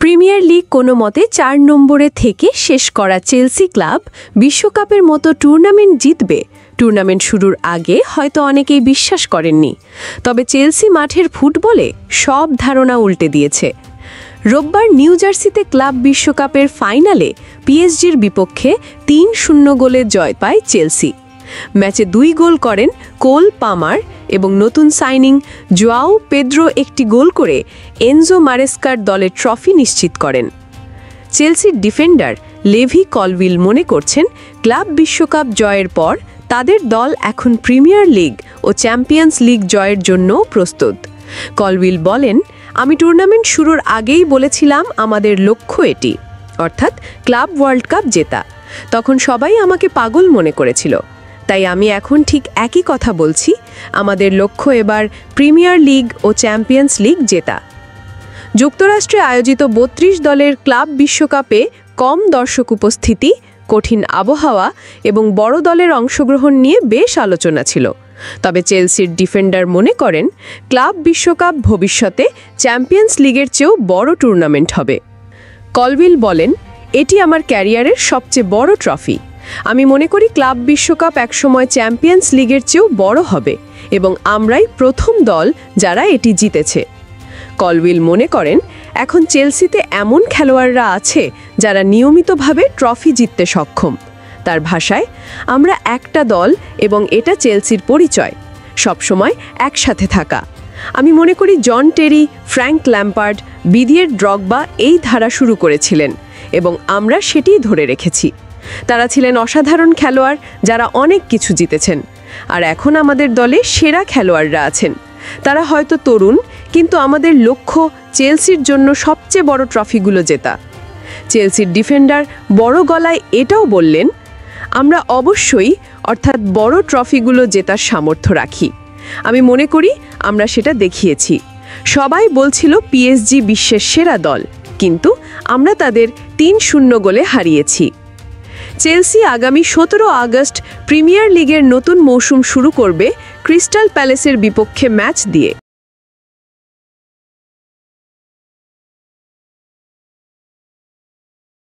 Premier league কোনো মতে ৪ নম্বরে থেকে শেষ করা চেলসি ক্লাব বিশ্বকাপের মতো টুর্নামেন্ট জিতবে। টুর্নামেন্ট শুরুর আগে হয়তো অনেকেই বিশ্বাস করেননি, তবে চেলসি মাঠের ফুটবলে সব ধারণা উল্টে দিয়েছে। রোববার নিউ জার্সিতে ক্লাব বিশ্বকাপের ফাইনালে পিএসজির বিপক্ষে ৩-০ গোলে জয় পায় চেলসি। ম্যাচে ২ গোল করেন কোল পামার এবং নতুন সাইনিং জোয়াও পেদ্রো একটি গোল করে এনজো মারেস্কার দলের ট্রফি নিশ্চিত করেন। চেলসির ডিফেন্ডার লেভি কলউইল মনে করছেন, ক্লাব বিশ্বকাপ জয়ের পর তাদের দল এখন প্রিমিয়ার লিগ ও চ্যাম্পিয়ন্স লিগ জয়ের জন্যও প্রস্তুত। কলউইল বলেন, আমি টুর্নামেন্ট শুরুর আগেই বলেছিলাম আমাদের লক্ষ্য এটি, অর্থাৎ ক্লাব ওয়ার্ল্ড কাপ জেতা। তখন সবাই আমাকে পাগল মনে করেছিল, তাই আমি এখন ঠিক একই কথা বলছি, আমাদের লক্ষ্য এবার প্রিমিয়ার লিগ ও চ্যাম্পিয়ন্স লিগ জেতা। যুক্তরাষ্ট্রে আয়োজিত ৩২ দলের ক্লাব বিশ্বকাপে কম দর্শক উপস্থিতি, কঠিন আবহাওয়া এবং বড় দলের অংশগ্রহণ নিয়ে বেশ আলোচনা ছিল। তবে চেলসির ডিফেন্ডার মনে করেন, ক্লাব বিশ্বকাপ ভবিষ্যতে চ্যাম্পিয়ন্স লিগের চেয়েও বড় টুর্নামেন্ট হবে। কলউইল বলেন, এটি আমার ক্যারিয়ারের সবচেয়ে বড় ট্রফি। আমি মনে করি ক্লাব বিশ্বকাপ একসময় চ্যাম্পিয়ন্স লিগের চেয়েও বড় হবে এবং আমরাই প্রথম দল যারা এটি জিতেছে। কলউইল মনে করেন, এখন চেলসিতে এমন খেলোয়াড়রা আছে যারা নিয়মিতভাবে ট্রফি জিততে সক্ষম। তার ভাষায়, আমরা একটা দল এবং এটা চেলসির পরিচয়, সবসময় একসাথে থাকা। আমি মনে করি জন টেরি, ফ্র্যাঙ্ক ল্যাম্পার্ড, দিদিয়ের ড্রগবা এই ধারা শুরু করেছিলেন এবং আমরা সেটিই ধরে রেখেছি। তারা ছিলেন অসাধারণ খেলোয়াড় যারা অনেক কিছু জিতেছেন, আর এখন আমাদের দলে সেরা খেলোয়াড়রা আছেন। তারা হয়তো তরুণ, কিন্তু আমাদের লক্ষ্য চেলসির জন্য সবচেয়ে বড় ট্রফিগুলো জেতা। চেলসির ডিফেন্ডার বড় গলায় এটাও বললেন, আমরা অবশ্যই অর্থাৎ বড় ট্রফিগুলো জেতার সামর্থ্য রাখি। আমি মনে করি আমরা সেটা দেখিয়েছি। সবাই বলছিল পিএসজি বিশ্বের সেরা দল, কিন্তু আমরা তাদের ৩-০ গোলে হারিয়েছি। চেলসি আগামী ১৭ আগস্ট প্রিমিয়ার লিগের নতুন মৌসুম শুরু করবে ক্রিস্টাল প্যালেসের বিপক্ষে ম্যাচ দিয়ে।